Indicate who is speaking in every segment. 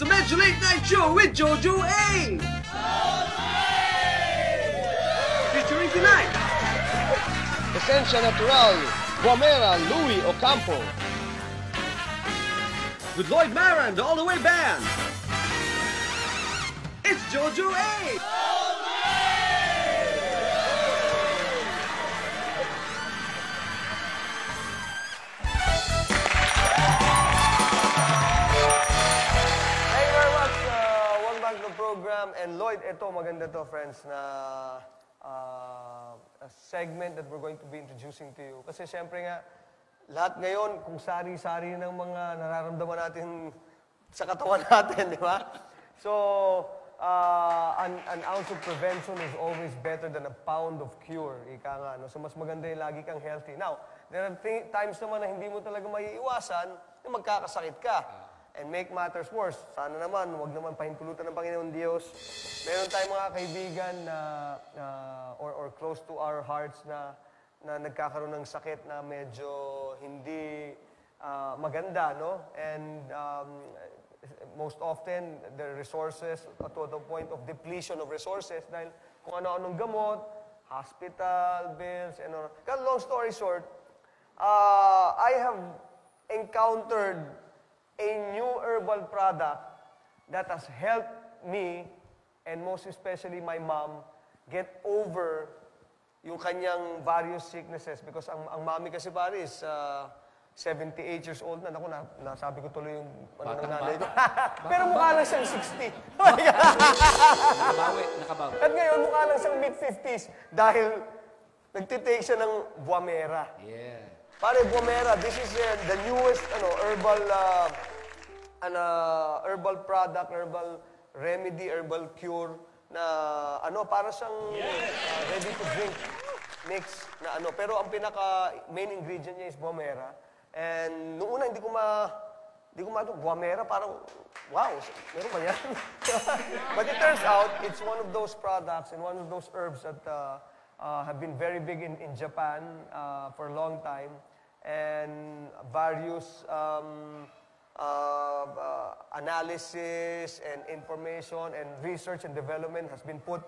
Speaker 1: the Medyo Late Night Show with Jojo A. Featuring tonight,
Speaker 2: Esencia Natural, Guamera, Louie Ocampo.
Speaker 1: with Lloyd Mara and the All The Way Band. It's Jojo A.
Speaker 2: Thank you very much. Welcome back to the program. And Lloyd, ito maganda to, friends, na a segment that we're going to be introducing to you. Kasi siyempre nga, lahat ngayon, kung sari-sari ng mga nararamdaman natin sa katawan natin, di ba? So, an ounce of prevention is always better than a pound of cure. Ika nga, no? So, mas maganda yung lagi kang healthy. Now, there are times naman na hindi mo talaga maiiwasan na magkakasakit ka. And make matters worse, sana naman, huwag naman pahintulutan ng Panginoon Diyos. Meron tayong mga kaibigan na, or close to our hearts na nagkakaroon ng sakit na medyo hindi maganda, no? And most often, the resources, to the point of depletion of resources, dahil kung ano-anong gamot, hospital, bills, and all. Kaya long story short, I have encountered a new herbal product that has helped me, and most especially my mom, get over yung kanyang various sicknesses. Because ang mami kasi pare is 78 years old na. Naku, nasabi ko tuloy yung ano ng nanay ko. Pero mukha lang siyang 60.
Speaker 3: Nakabawi.
Speaker 2: At ngayon, mukha lang siyang mid-50s dahil nagtitake siya ng Guamera.
Speaker 3: Yeah.
Speaker 2: Pare, Guamera, this is the newest herbal product, herbal remedy, herbal cure na para siyang ready to drink mix na pero ang pinaka main ingredient niya is Guamera. And noong una hindi ko Guamera, parang wow, meron ba yan? But it turns out it's one of those products and one of those herbs that have been very big in Japan for a long time. And various analysis and information and research and development has been put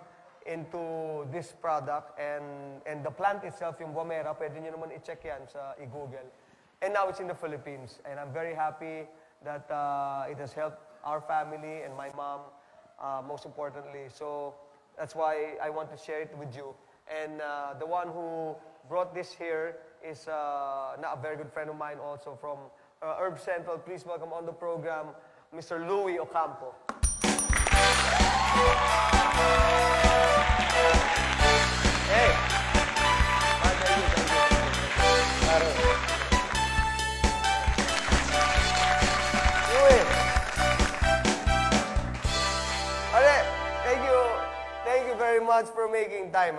Speaker 2: into this product. And the plant itself, yung Guamera, pwede nyo naman i-check yan sa i-Google. And now it's in the Philippines. And I'm very happy that it has helped our family and my mom, most importantly. So that's why I want to share it with you. And the one who brought this here is a very good friend of mine also from Herb Central. Please welcome on the program, Mr. Louie Ocampo. Hey! Louie! Ale, thank you very much for making time.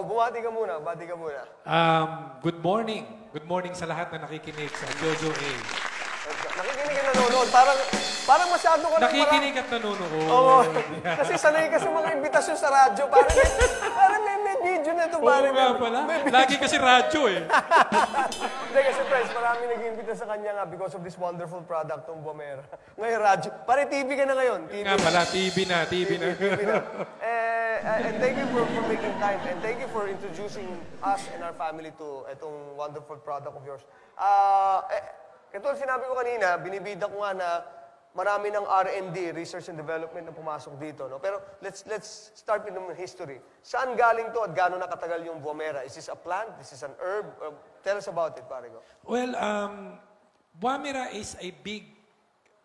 Speaker 2: Bumati ka muna.
Speaker 4: Good morning. Good morning sa lahat na nakikinig sa Jojo A.
Speaker 2: Nakikinig at nanonood. Parang masyado ka
Speaker 4: Nakikinig at nanonood.
Speaker 2: Oo. Kasi sanay ka sa mga imbitasyon sa radyo. Parang may video na ito.
Speaker 4: Oo nga pala. Lagi kasi radyo eh.
Speaker 2: Hindi kasi friends, marami nag-iimbita sa kanya nga because of this wonderful product, tong Guamera. Ngayon radyo. Pare TV ka na ngayon.
Speaker 4: Nga pala, TV na.
Speaker 2: And thank you for making time. And thank you for introducing us and our family to itong wonderful product of yours. Katulad sinabi ko kanina, binibida ko nga na marami ng R&D, research and development na pumasok dito. No? Pero let's start with the history. Saan galing to at gaano nakatagal yung Guamera? Is this a plant? Is this an herb? Tell us about it, pare ko.
Speaker 4: Well, Guamera is a big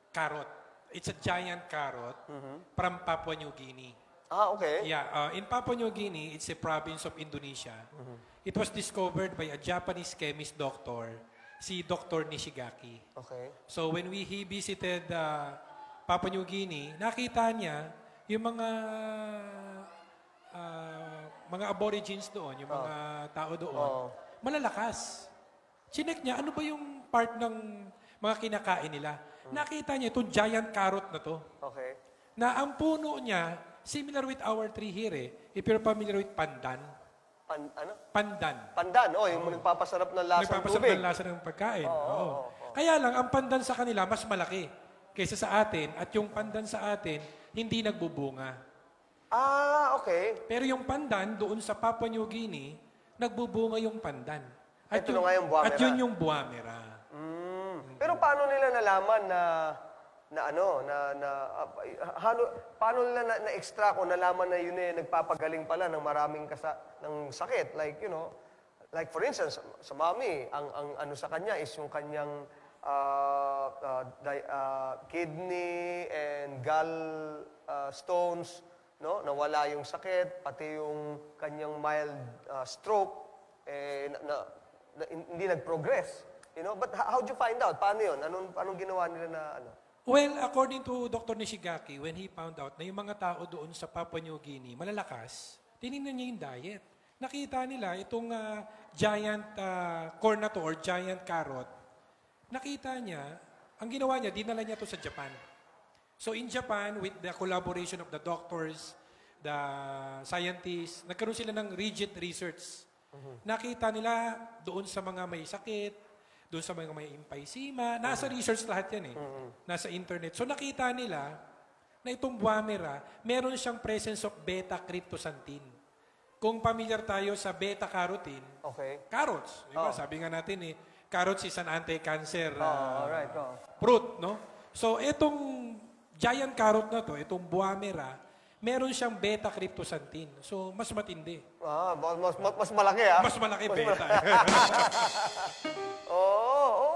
Speaker 4: carrot. It's a giant carrot from Papua New Guinea.
Speaker 2: Okay.
Speaker 4: Yeah, in Papua New Guinea, it's a province of Indonesia. It was discovered by a Japanese chemist doctor, si Dr. Nishigaki.
Speaker 2: Okay.
Speaker 4: So when he visited Papua New Guinea, nakita niya yung mga aborigines doon, yung mga tao doon, malalakas. Chinek niya, ano ba yung part ng mga kinakain nila? Nakita niya itong giant carrot na to.
Speaker 2: Okay.
Speaker 4: Na ang puno niya, similar with our tree here eh. If you're familiar with pandan. Pandan.
Speaker 2: Pandan, yung nagpapasarap ng lasa ng tubig.
Speaker 4: Nagpapasarap ng lasa ng pagkain. Kaya lang, ang pandan sa kanila, mas malaki. kaysa sa atin at yung pandan sa atin hindi nagbubunga.
Speaker 2: Ah, okay.
Speaker 4: Pero yung pandan doon sa Papua New Guinea, nagbubunga yung pandan. At
Speaker 2: Ito na nga yung buwamera.
Speaker 4: At yun yung buwamera.
Speaker 2: Pero paano nila nalaman paano nila na-extract o nalaman na yun nagpapagaling pala ng maraming ng sakit? Like, like for instance, sa mami, ang ano sa kanya is yung kanyang kidney and gallstones, no? Nawala yung sakit, pati yung kanyang mild stroke, hindi nag-progress. But how'd you find out? Paano yun? Anong ginawa nila na ano?
Speaker 4: Well, according to Dr. Nishigaki, when he found out na yung mga tao doon sa Papua New Guinea, malalakas, tinignan niya yung diet. Nakita nila itong giant corn na to or giant carrot. Nakita niya, ang ginawa niya, dinala niya to sa Japan. So in Japan, with the collaboration of the doctors, the scientists, nagkaroon sila ng rigid research. Nakita nila doon sa mga may sakit, doon sa mga may emphysema, nasa research lahat yan nasa internet. So nakita nila na itong buwamera, meron siyang presence of beta-cryptoxanthin. Kung familiar tayo sa beta-carotene, carrots, diba? Sabi nga natin carrots is an anti-cancer fruit, no? So itong giant carrot na to, itong buwamera, meron siyang beta-cryptoxanthin. So mas matindi.
Speaker 2: Mas malaki
Speaker 4: Mas malaki beta.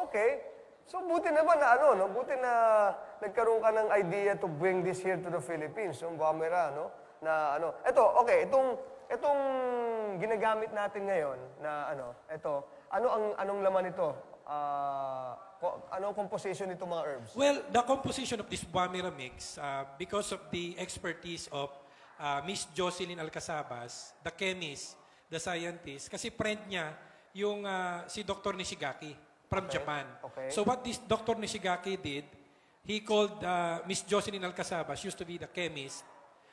Speaker 2: Okay. So buti naman na buti na nagkaroon ka ng idea to bring this here to the Philippines, yung buwamera, no? Na itong ginagamit natin ngayon na anong laman ito? Anong composition nito mga herbs?
Speaker 4: Well, the composition of this buwamera mix, because of the expertise of Miss Jocelyn Alcazabas, the chemist, the scientist, kasi friend niya yung si Dr. Nishigaki from Japan.
Speaker 2: Okay.
Speaker 4: So what this Dr. Nishigaki did, he called Miss Jocelyn Alcazabas, used to be the chemist.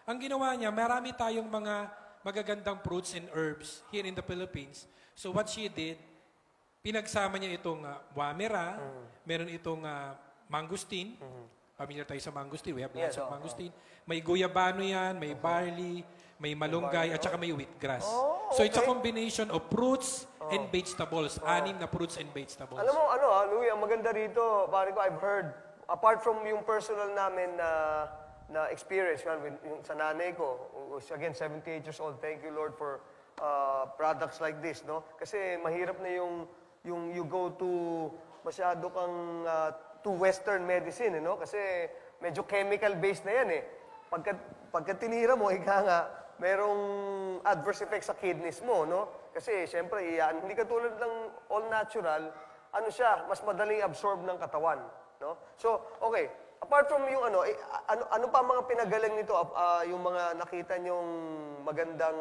Speaker 4: Ang ginawa niya, marami tayong mga magagandang fruits and herbs here in the Philippines. So what she did, pinagsama niya itong buwamera, meron itong mangosteen. Familiar tayo sa mangosteen. We have lots of mangosteen. May guyabano yan, may barley, may malunggay, at saka may wheatgrass. So it's a combination of fruits and vegetables. 6 na fruits and vegetables.
Speaker 2: Alam mo, Louie, ang maganda rito, pare ko, I've heard, apart from yung personal namin na experience, yung sa nanay ko, who's again 78 years old, thank you Lord for products like this, no? Kasi mahirap na yung you go to, masyado kang to Western medicine, no? Kasi medyo chemical-based na yan, Pagka tinira mo, merong adverse effects sa kidneys mo, no? Kasi, siyempre, hindi katulad ng all natural, mas madaling absorb ng katawan, no? So, okay. Apart from yung ano pa mga pinagaling nito, yung mga nakita nyong magandang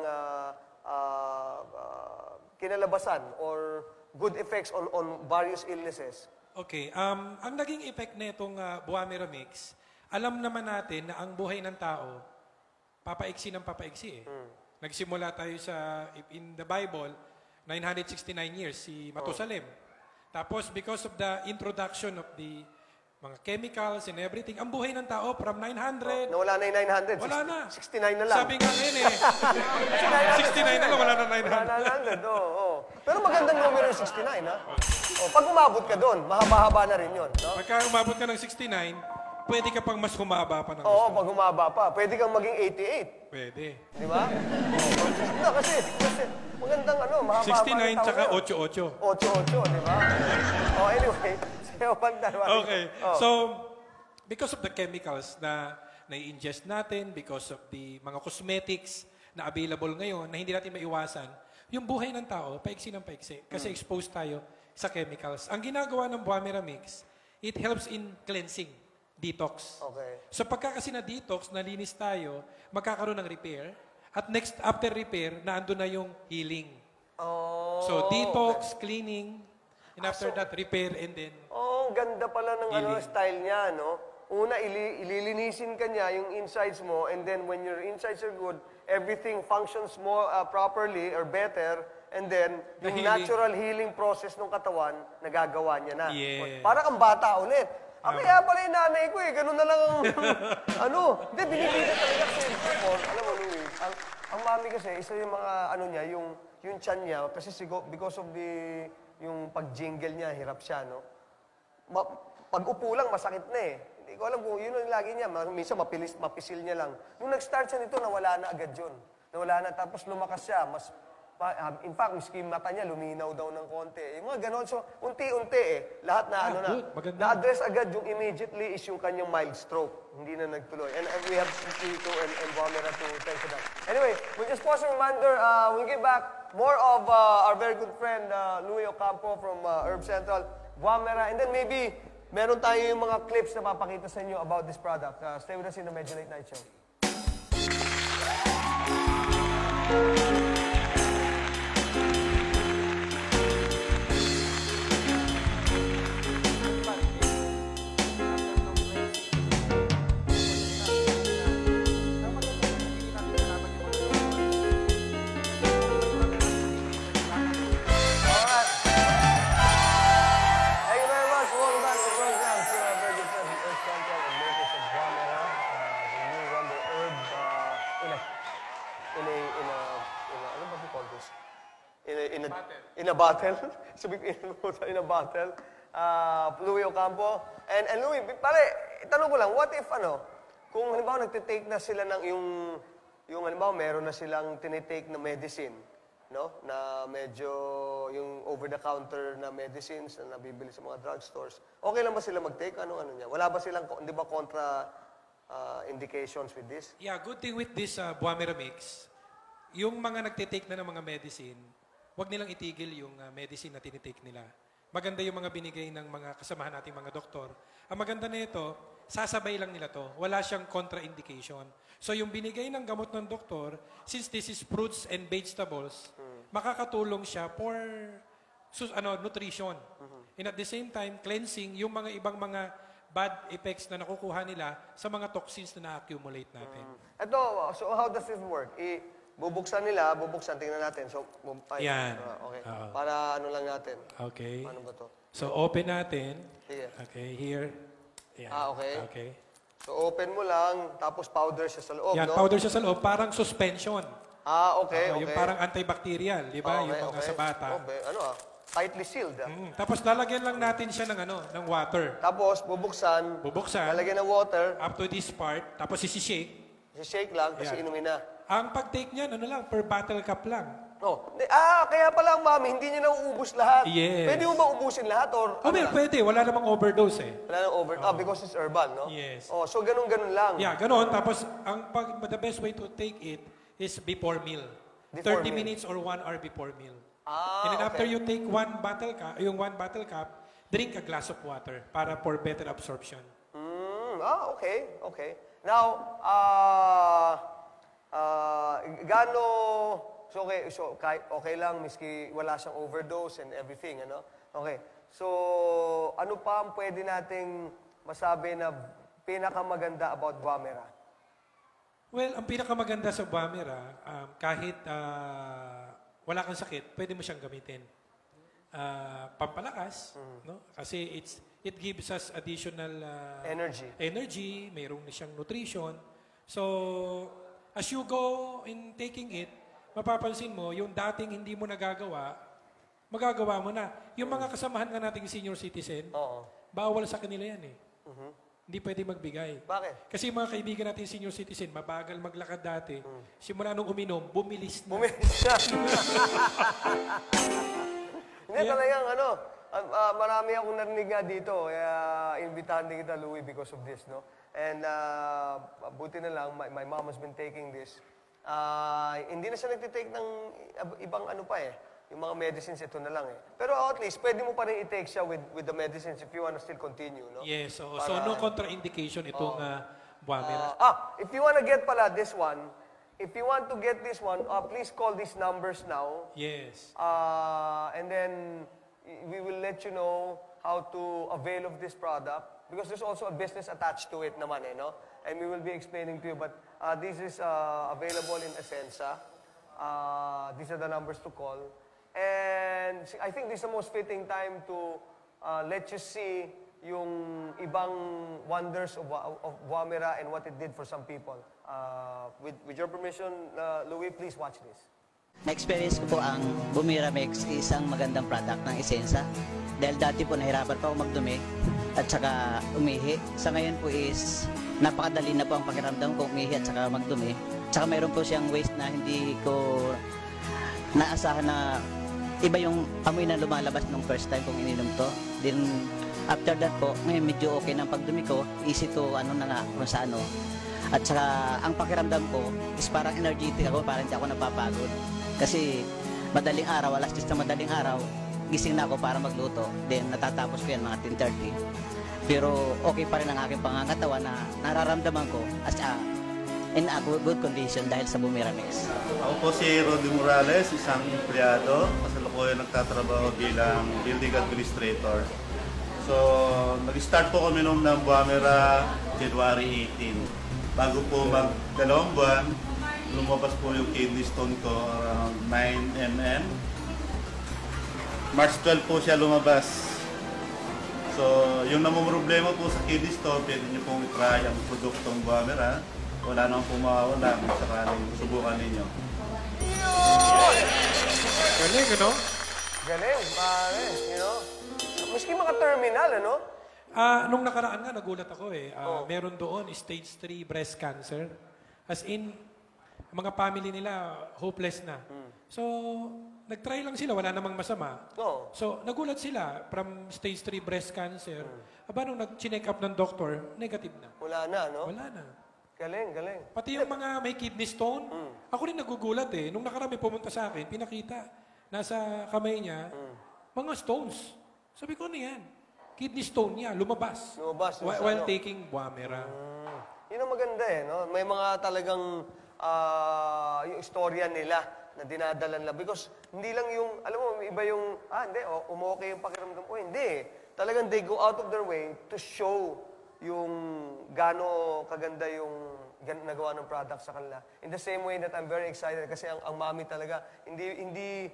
Speaker 2: kinalabasan or good effects on various illnesses?
Speaker 4: Okay. Ang naging effect na itong buwamera mix, alam naman natin na ang buhay ng tao, papaiksi ng papaiksi Nagsimula tayo in the Bible, 969 years, si Matusalem. Tapos, because of the introduction of the mga chemicals and everything, ang buhay ng tao from 900...
Speaker 2: Nawala na yung 900.
Speaker 4: Wala na.
Speaker 2: 69 na lang.
Speaker 4: Sabi nga ngayon 69 na lang, wala na 900.
Speaker 2: Wala na 900, Pero magandang numero yung 69, ha? Pag umabot ka doon, mahaba-haba na rin yun, no?
Speaker 4: Pagka umabot ka ng 69, pwede ka pang mas humaba pa ng
Speaker 2: Oo, pag humaba pa. Pwede kang maging 88.
Speaker 4: Pwede.
Speaker 2: Di ba? Kasi magandang mahaba-haba
Speaker 4: 69 tsaka 88.
Speaker 2: 88, di ba? Anyway, sayo pandan.
Speaker 4: Okay. So, because of the chemicals na i-ingest natin, because of the mga cosmetics na available ngayon, na hindi natin maiwasan, yung buhay ng tao, paiksi ng paiksi. Kasi exposed tayo sa chemicals. Ang ginagawa ng buwamera mix, it helps in cleansing, detox.
Speaker 2: Okay.
Speaker 4: So pagka kasi na-detox, nalinis tayo, magkakaroon ng repair. At next, after repair, naandun na yung healing. So detox, cleaning, and after that, repair, and then...
Speaker 2: Ganda pala ng style niya, no? Una, ililinisin ka niya yung insides mo, and then when your insides are good, everything functions more properly or better, and then yung natural healing process ng katawan, nagagawa niya na.
Speaker 4: Yeah.
Speaker 2: Para kang bata ulit. Kaya pala yung nanay ko eh, ganun na lang ang, hindi, binibigyan talaga kasi, alam mo, Louie, ang mami kasi, isa yung mga, niya, yung tiyan niya, kasi because of yung pag-jingle niya, hirap siya, no? Pag upo lang, masakit na eh. Hindi ko alam kung yun ang lagi niya, minsan mapisil niya lang. Nung nag-start siya nito, nawala na agad yun. Nawala na, tapos lumakas siya, in fact, miski mata niya, luminaw daw ng konti. Yung mga ganon. So, unti-unti lahat na, na-address agad yung immediately is yung kanyang mild stroke. Hindi na nagtuloy. And we have Tito and Bomera to tell for that. Anyway, we'll just pause a reminder. We'll give back more of our very good friend, Louie Ocampo from Herb Central, Bomera. And then maybe, meron tayo yung mga clips na papakita sa inyo about this product. Stay with us in the Medyo Late Night Show. In a bottle. In a bottle. Louie Ocampo. And Louie, pare, itanong ko lang, what if, kung halimbawa nagtitake na sila ng yung halimbawa meron na silang tinitake na medicine, no? Na medyo yung over-the-counter na medicines na nabibili sa mga drugstores. Okay lang ba sila mag-take? Ano niya? Wala ba silang, di ba, contra indications with this?
Speaker 4: Yeah, good thing with this Buamera Mix, yung mga nagtitake na ng mga medicine, huwag nilang itigil yung medicine na tinitake nila. Maganda yung mga binigay ng mga kasamahan nating mga doktor. Ang maganda nito, sasabay lang nila to. Wala siyang contraindication. So yung binigay ng gamot ng doktor, since this is fruits and vegetables, makakatulong siya for nutrition. And at the same time, cleansing yung mga ibang mga bad effects na nakukuha nila sa mga toxins na na-accumulate natin.
Speaker 2: Ito, so how does this work? Bubuksan, tingnan natin. So,
Speaker 4: yan.
Speaker 2: Okay. Para lang natin.
Speaker 4: Okay.
Speaker 2: Paano ba to?
Speaker 4: So, open natin.
Speaker 2: Sige.
Speaker 4: Okay, here. Yan.
Speaker 2: Okay.
Speaker 4: Okay.
Speaker 2: So, open mo lang, tapos powder siya sa loob,
Speaker 4: Yan,
Speaker 2: no?
Speaker 4: powder siya sa loob, parang suspension.
Speaker 2: Okay, okay.
Speaker 4: Yung parang antibacterial, di ba?
Speaker 2: Okay,
Speaker 4: yung mga sa bata.
Speaker 2: Okay, tightly sealed,
Speaker 4: Tapos lalagyan lang natin siya ng water.
Speaker 2: Tapos, bubuksan. Lalagyan ng water.
Speaker 4: Up to this part. Tapos isi-shake.
Speaker 2: Shake lang, kasi inumin na.
Speaker 4: Ang pag-take niyan, per bottle cup lang.
Speaker 2: Kaya pala ang mami, hindi niya nauubos lahat.
Speaker 4: Yes.
Speaker 2: Pwede mo ba ubusin lahat?
Speaker 4: Pwede. Wala namang overdose eh.
Speaker 2: Wala namang overdose. Because it's herbal, no?
Speaker 4: Yes.
Speaker 2: So ganun-ganun lang.
Speaker 4: Yeah, ganun. Tapos, the best way to take it is before meal. 30 minutes or 1 hour before meal. And then after you take one bottle cup, drink a glass of water para for better absorption.
Speaker 2: Okay. Okay. Now, okay lang, miski wala siyang overdose and everything, Okay. So, ano pa ang pwede nating masabi na pinakamaganda about Buamera?
Speaker 4: Well, ang pinakamaganda sa Buamera, kahit wala kang sakit, pwede mo siyang gamitin. Pampalakas, no? Kasi it gives us additional energy, mayroong siyang nutrition. So, as you go in taking it, mapapansin mo, yung dating hindi mo nagagawa, magagawa mo na. Yung mga kasamahan nga nating senior citizen, bawal sa kanila yan eh. Hindi pwede magbigay.
Speaker 2: Bakit?
Speaker 4: Kasi yung mga kaibigan natin senior citizen, mabagal maglakad dati. Simula nung uminom, bumilis na.
Speaker 2: Hindi talagang marami akong narinig nga dito. Kaya imbitahan din kita, Louie, because of this, no? And buti na lang, my mom has been taking this. Hindi na siya nagtitake ng ibang yung mga medicines, ito na lang eh. Pero at least, pwede mo pa rin i-take siya with the medicines if you want to still continue, no?
Speaker 4: Yes, so no contraindication itong Buamera.
Speaker 2: If you want to get pala this one, please call these numbers now.
Speaker 4: Yes.
Speaker 2: And then, we will let you know how to avail of this product because there's also a business attached to it naman, no? And we will be explaining to you, but this is available in Essensa. These are the numbers to call. And I think this is the most fitting time to let you see yung ibang wonders of Buamera and what it did for some people. With your permission, Louie, please watch this.
Speaker 3: Na-experience ko po ang Bumiramex, isang magandang product ng Essensa. Dahil dati po nahirapan pa ako magdumi at saka umihi. Sa ngayon po is napakadali na po ang pakiramdam ko umihi at saka magdumi. Tsaka mayroon po siyang waste na hindi ko naasahan na iba yung amoy na lumalabas nung first time kong ininom to. Then after that po, ngayon medyo okay na ang pagdumi ko, easy to ano na nga kung sa ano. At saka ang pakiramdam ko is parang energetic ako, parang hindi ako napapagod. Kasi madaling araw, alas 10 na madaling araw, gising na ako para magluto. Then natatapos ko yan mga 10:30. Pero okay pa rin ang aking pangangatawan na nararamdaman ko as in a good condition dahil sa Bumiramex.
Speaker 5: Ako po si Rodi Morales, isang empleyado. Kasalukuyan nagtatrabaho bilang building administrator. So, nag-start po kami noong ng Buamera January 18. Bago po mag-2 buwan, lumabas po yung kidney stone ko around 9 mm. March 12 po siya lumabas. So, yung namumroblema po sa kidney stone, pwede nyo pong try ang produktong Buamera. Wala naman po mawawala kung sakaling subukan ninyo.
Speaker 4: Galing, ano?
Speaker 2: Galing, pare, you know? Maski mga terminal, ano?
Speaker 4: Nung nakaraan nga, nagulat ako eh. Meron doon, stage 3 breast cancer. As in, mga family nila, hopeless na. So, nag-try lang sila, wala namang masama.
Speaker 2: Oo.
Speaker 4: So, nagulat sila from stage 3 breast cancer. Aba, nung nag-check up ng doktor, negative na.
Speaker 2: Wala na, no?
Speaker 4: Wala na.
Speaker 2: Galing, galing.
Speaker 4: Pati yung mga may kidney stone, ako rin nagugulat eh. Nung nakarami pumunta sa akin, pinakita, nasa kamay niya, mga stones. Sabi ko, ano yan? Kidney stone niya, lumabas.
Speaker 2: Lumabas.
Speaker 4: While taking Buamera.
Speaker 2: Yun ang maganda eh, no? May mga talagang yung istorya nila na dinadala nila. Because hindi lang yung, alam mo, iba yung, hindi, umokay yung pakiramdam ko. Hindi eh. Talagang they go out of their way to show yung gaano kaganda yung nagawa ng product sa kanila. In the same way that I'm very excited kasi ang mami talaga, hindi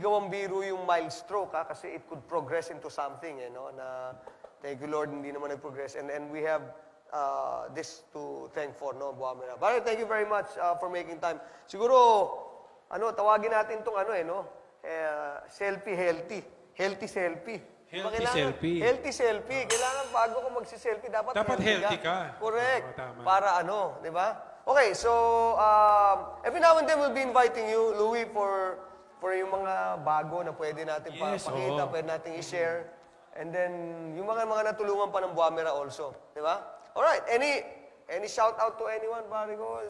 Speaker 2: gawang biro yung mild stroke, kasi it could progress into something, no? Na, thank you Lord, hindi naman nag-progress. And we have this to thank for, no, Buamera. But thank you very much for making time. Siguro, tawagin natin tong selfie healthy. Healthy selfie.
Speaker 4: Healthy selfie.
Speaker 2: Healthy selfie. Kailangan bago ka magsi-selfie, dapat
Speaker 4: healthy ka.
Speaker 2: Correct.
Speaker 4: Tama.
Speaker 2: Para di ba? Okay, so every now and then we'll be inviting you, Louie, for yung mga bago na pwede natin pakita, pwede natin i-share. And then, yung mga natulungan pa ng Buamera also. Di ba? Alright, any shout out to anyone, pare ko?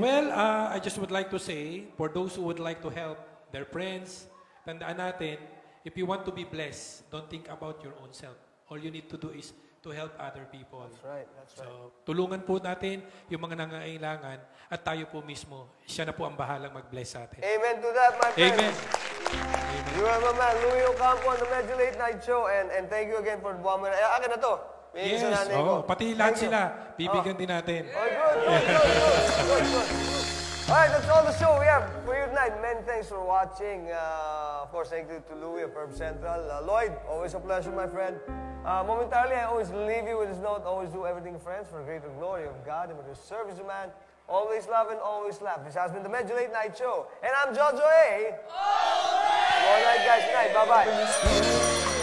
Speaker 4: Well, I just would like to say, for those who would like to help their friends, tandaan natin, if you want to be blessed, don't think about your own self. All you need to do is to help other people.
Speaker 2: That's right, that's right.
Speaker 4: So, tulungan po natin yung mga nangangailangan at tayo po mismo, siya na po ang bahalang mag-bless sa atin.
Speaker 2: Amen to that, my friend.
Speaker 4: Amen.
Speaker 2: You are my man, Louie Ocampo on the Medyo Late Night Show. And thank you again for Buamera. Akin na to. May
Speaker 4: Yes,
Speaker 2: isa nanay ko.
Speaker 4: pati lahat
Speaker 2: Thank you.
Speaker 4: sila, bibigyan din natin.
Speaker 2: Oh, good. Alright, that's all the show we have for you tonight. Many thanks for watching. Of course, thank you to Louie of Herb Central. Lloyd, always a pleasure, my friend. Momentarily, I always leave you with this note. Always do everything, friends, for the greater glory of God and with your service to man. Always love and always laugh. This has been the Medyo Late Night Show. And I'm Jojo A. All right, guys. Good night. Bye-bye.